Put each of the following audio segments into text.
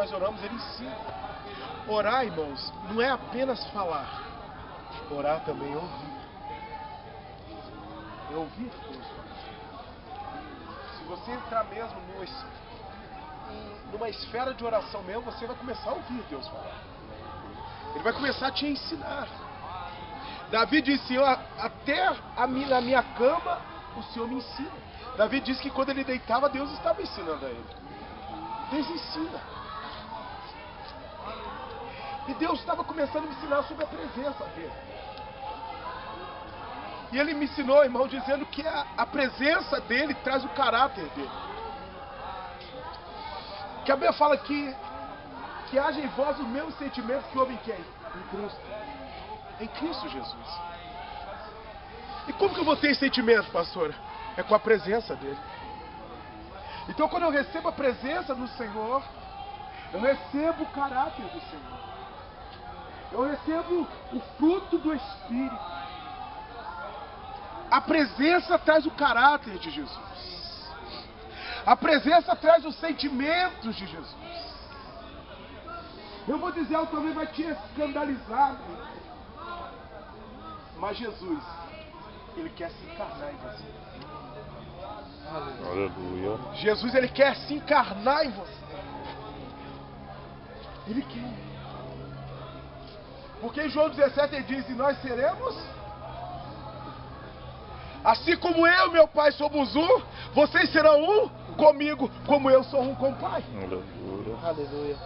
nós oramos, Ele ensina. Orar, irmãos, não é apenas falar. Orar também é ouvir. É ouvir Deus. Se você entrar mesmo numa esfera de oração mesmo, você vai começar a ouvir Deus falar. Ele vai começar a te ensinar. Davi disse, até na minha cama o Senhor me ensina. Davi disse que quando ele deitava, Deus estava ensinando a ele. Deus ensina. E Deus estava começando a me ensinar sobre a presença dele. E ele me ensinou, irmão, dizendo que a presença dele traz o caráter dele. Que a Bíblia fala que haja em vós os mesmos sentimentos que houve em quem? Em Cristo. Em Cristo Jesus. E como que eu vou ter esse sentimento, pastora? É com a presença dele. Então quando eu recebo a presença do Senhor, eu recebo o caráter do Senhor. Eu recebo o fruto do Espírito. A presença traz o caráter de Jesus. A presença traz os sentimentos de Jesus. Eu vou dizer algo também vai te escandalizar. Mas Jesus, Ele quer se encarnar em você. Aleluia. Jesus, Ele quer se encarnar em você. Ele quer. Porque em João 17 Ele diz, e nós seremos... Assim como eu e meu Pai somos um, vocês serão um comigo, como eu sou um com o Pai. Aleluia. Aleluia.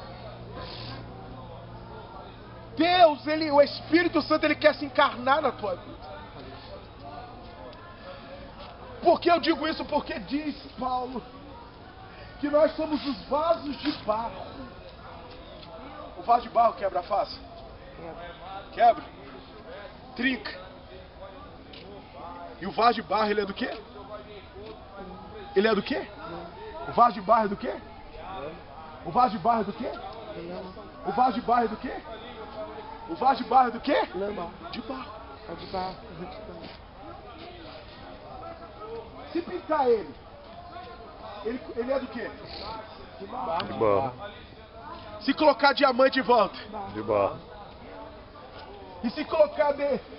Deus, o Espírito Santo, Ele quer se encarnar na tua vida. Por que eu digo isso? Porque diz Paulo que nós somos os vasos de barro. O vaso de barro quebra fácil? Quebra. Trinca. E o vaso de barro, ele é do quê? Ele é do quê? O vaso de barro é do quê? O vaso de barro é do quê? O vaso de barro é do quê? O vaso de barro é do quê? De barro. É de barro. Se pintar ele é do quê? De barro. Se colocar diamante de volta. De barro. E se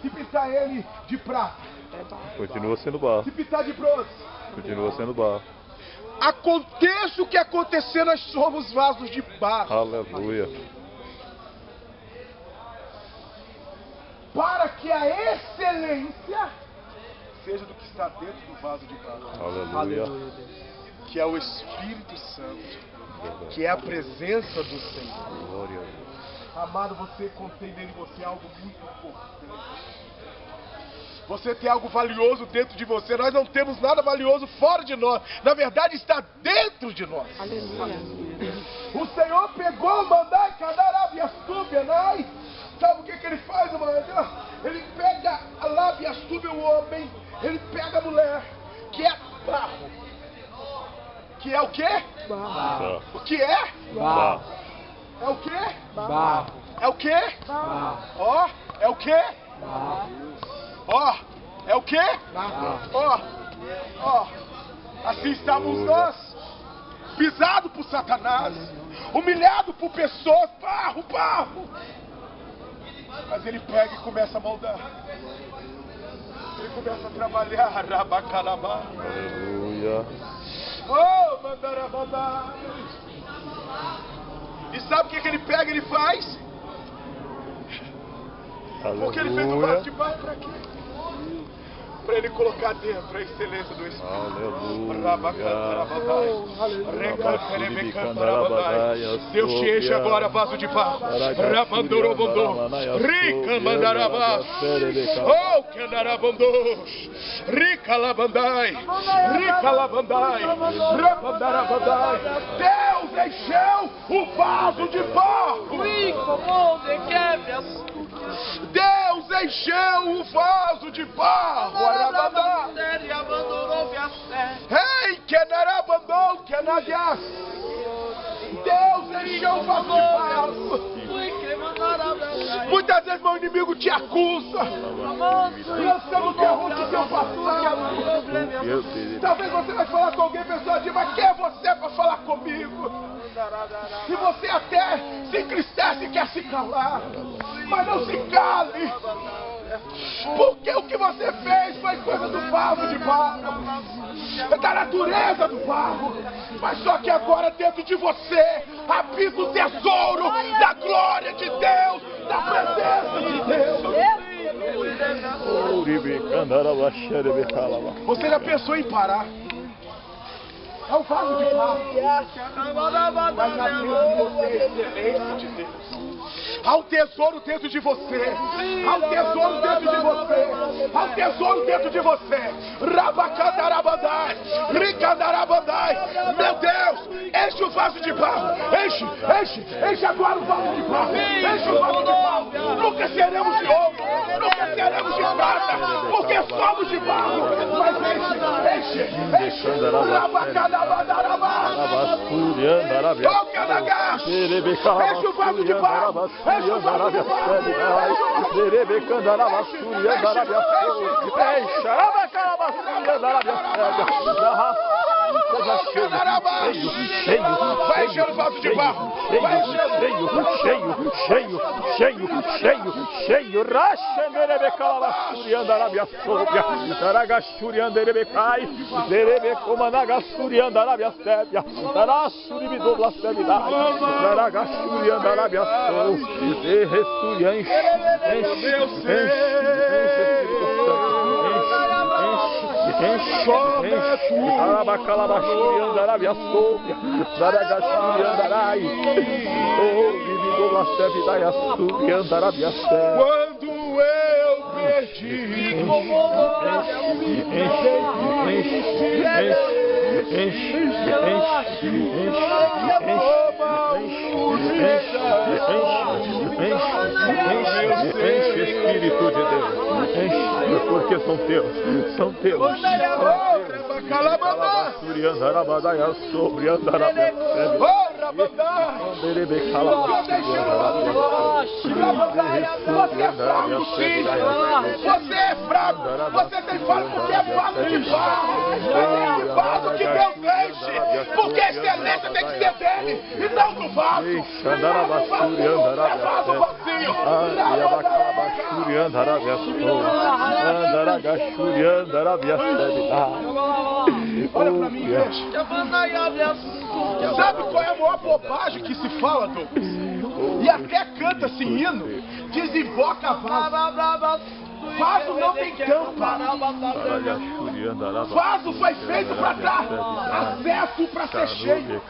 pintar ele de prata. Continua sendo barro. Se pintar de bronze. Continua sendo barro. Aconteça o que acontecer, nós somos vasos de barro. Aleluia. Para que a excelência seja do que está dentro do vaso de barro. Aleluia. Que é o Espírito Santo. Que é a presença do Senhor. Glória a Deus. Amado, você contém dentro de você algo muito importante. Você tem algo valioso dentro de você. Nós não temos nada valioso fora de nós. Na verdade, está dentro de nós. Aleluia. O Senhor pegou, mandai, canarabiastúbianai. Sabe o que ele faz, mano? Ele pega a labiastúbia, o homem. Ele pega a mulher, que é barro. Que é o quê? Barro. O que é? Barro. É o quê? Barro. É o quê? Barro. Ó, é o quê? Barro. Ó, é o quê? Barro. Ó, assim estamos nós, pisados por Satanás, humilhados por pessoas, barro. Mas ele pega e começa a moldar. Ele começa a trabalhar, rabacarabá. Aleluia. Oh, mandarabandá. E sabe o que ele pega e ele faz? Porque ele fez o vaso de barro para quê? Para ele colocar dentro a excelência do Espírito. Aleluia. Deus te enche agora, vaso de barro. Rica mandarabá. Oh, candarabandós. Rica lavandai. Rica lavandai. Rabandarabandai. Deus encheu o vaso de barro. Deus encheu o vaso de barro. Ei, que narabandou, que nadias. Deus encheu o vaso de barro. Muitas vezes meu inimigo te acusa, lançando terror do teu pastor. Talvez você vai falar com alguém, pessoa diz, mas quem é você para falar comigo? E você até se entristece e quer se calar. Mas não se cale. Porque o que você fez foi coisa do vaso de barro, da natureza do barro. Mas só que agora dentro de você habita o tesouro da glória de Deus, da presença de Deus. Você já pensou em parar? É um vaso de barro. Mas há dentro de você a excelência de Deus. Há um tesouro dentro de você. Há um tesouro dentro de você. Há um tesouro dentro de você. Rabacandarabandai. Ricandarabandai. Meu Deus, enche o vaso de barro. Enche agora o vaso de barro. Enche o vaso de barro. Nunca seremos de ouro. Nunca seremos de prata. Porque somos de barro. Mas enche. Rabacandarabandai. Enche o vaso de barro. Enche o vaso de barro. Vai encher o vaso de barro. Vai encher. Cheio. Racha nerebecalabasturiandarabia sobria. Daragasturianderebecai. Derebecomanagasturiandarabia sébia. Darassuribidoblastevidai. Daragasturiandarabia sou. Quando eu perdi, Enche, Espírito de Deus, enche, porque são teus. Você é fraco, você tem falta porque é vaso de barro. Mas é o vaso que Deus enche, porque a excelência tem que ser dele e não do vaso. É vaso vazio. Olha pra mim, igreja. Sabe qual é a maior bobagem que se fala, Douglas? E até canta-se hino, desinvoca vaso. Vaso não tem tampa. Vaso foi feito para dar acesso para ser cheio.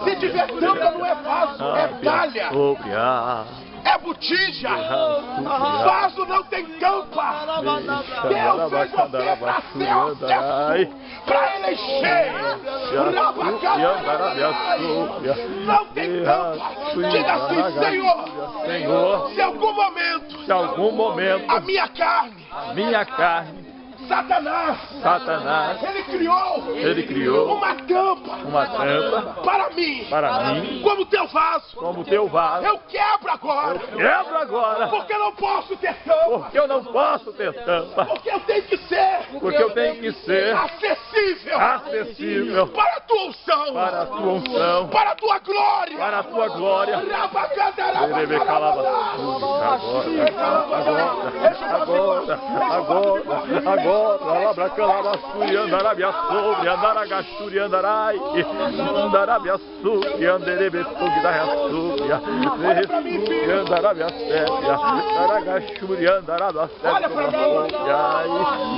Se tiver tampa não é vaso, é talha. É botija. Vaso não tem tampa. Deus fez você para ser acesso, para ele encher. Não tem tampa. Diga assim, Senhor, se algum momento a minha carne, Satanás, ele criou uma tampa para mim, como teu vaso. Eu quebro agora, porque eu não posso ter tampa, porque eu tenho que ser acessível para a tua unção, para a tua glória, Agora, Alabracalabasturi, Andarabia sobre, Andaragasturi, Andarai, Andarabia sobre, Anderebestug da Rassúria, Andarabia Sépia, Andaragasturi, Andarabia Sépia,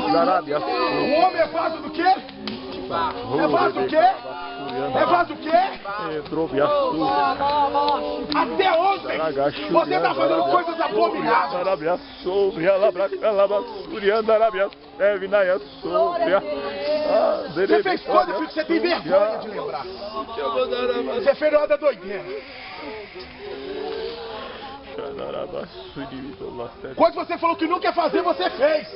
Andarabia. O homem é vaso do quê? É vaso do quê? É vaso do quê? Até ontem você está fazendo coisas abomináveis. Você fez coisa que você tem vergonha de lembrar. Você fez nada doideira. Coisa que você falou que nunca ia fazer, você fez.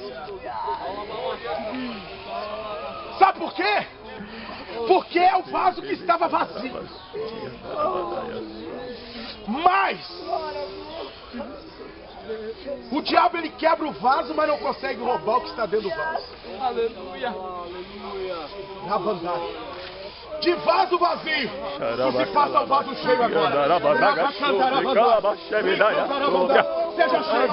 Sabe por quê? Porque é o vaso que estava vazio. Mas o diabo ele quebra o vaso, mas não consegue roubar o que está dentro do vaso. Aleluia. de vaso vazio, tu se faça o vaso cheio agora. Seja cheio.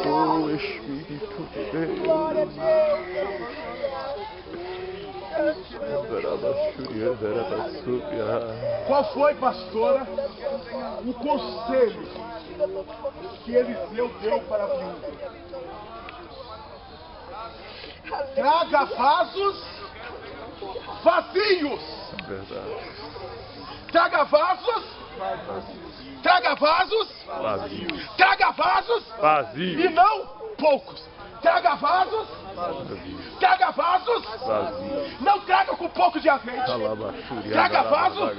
Oh, Espírito de Deus. Qual foi, pastora, o conselho que Eliseu deu para a viúva? Traga vasos vazios. Verdade. Traga vasos. Traga vasos. Vazio. Traga vasos. Vazio. E não poucos. Traga vasos. Traga vasos. Vazio. Não traga com pouco de azeite. Traga vasos.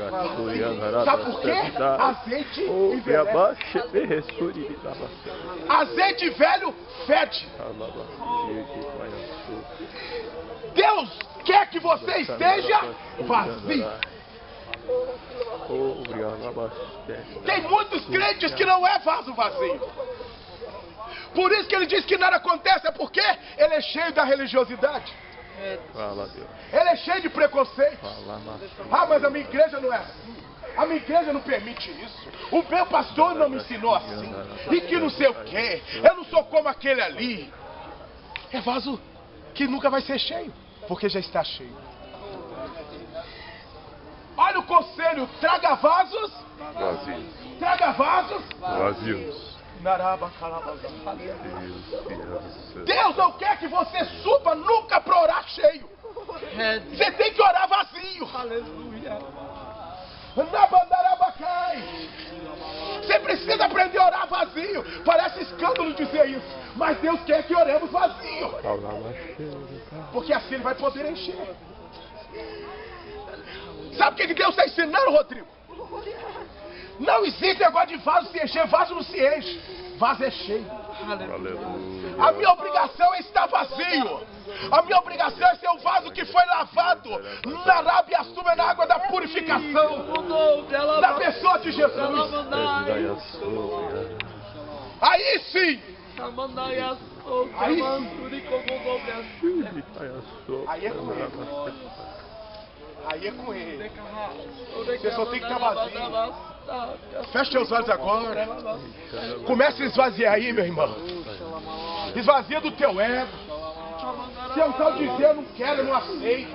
Sabe por quê? Azeite envelhece. Azeite velho fede. Deus quer que você esteja vazio. Tem muitos crentes que não é vaso vazio. Por isso que ele diz que nada acontece, é porque ele é cheio da religiosidade. Fala, Deus. Ele é cheio de preconceito. Fala, Ah, mas a minha igreja não é assim. A minha igreja não permite isso. O meu pastor não me ensinou assim. E que não sei o quê. Eu não sou como aquele ali. É vaso que nunca vai ser cheio, porque já está cheio. Olha o conselho, traga vasos. Vazios. Traga vasos. Vazios. Deus não quer que você suba nunca para orar cheio. Você tem que orar vazio. Aleluia. Você precisa aprender a orar vazio. Parece escândalo dizer isso, mas Deus quer que oremos vazio, porque assim Ele vai poder encher. Sabe o que Deus está ensinando, Rodrigo? Não existe negócio de vaso se encher. Vaso não se enche, vaso é cheio. Aleluia. A minha obrigação é estar vazio. A minha obrigação é ser o vaso que foi lavado na Arábia Suma, na água da purificação, da pessoa de Jesus. Aí sim. Aí é com ele. Aí é com ele. Você só tem que estar vazio. Feche seus olhos agora. Comece a esvaziar aí, meu irmão. Esvazia do teu ego. Se eu estou dizendo, eu não quero, eu não aceito.